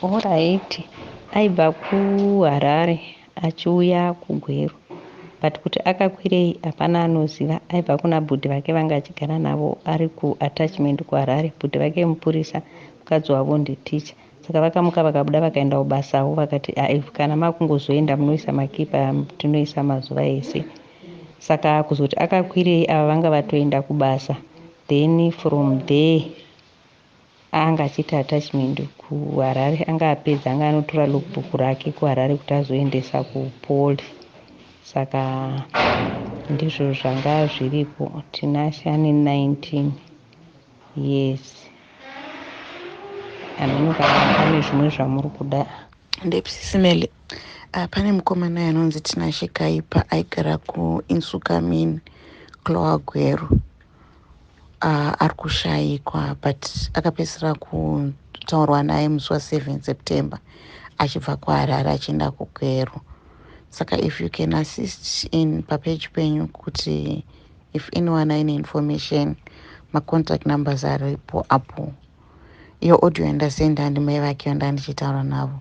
Alright, aibva kuHarare achiuya kuGweru, but kuti akakwirei hapana anoziva. Aibva kuna bhudhi vake vanga achigara navo ari kuatachment kuHarare. Bhudhi vake mupurisa, mukadzi wavo nditicha. Saka vakamuka vakabuda vakaenda kubasawo, vakati kana makungozoenda munoisa makipa tinoisa mazuva ese. Saka kuzoti akakwirei ava vanga vatoenda kubasa, then from there anga achiita attachment kuHarare. Anga apedza anga anotora logbook rake kuHarare kuti azoendesa kuPoli. Saka ndizvo zvanga zviripo. Tinashane 19 years. Hameno kana pane zvimwe zvamuri kuda. Ndepisisimele pane mukomana anonzi Tinashe Kaipa aigara kuInsukamin Cloa Gweru. Ari kushayikwa but akapedzisira kutaurwa naye musi wa7 September achibva kuHarare achienda kuGweru. Saka if you can assist in papage penyu kuti if anyone ane information, macontact numbers aripo apo. Iyo audio ndasenda ndimai vake ndandichitaura navo.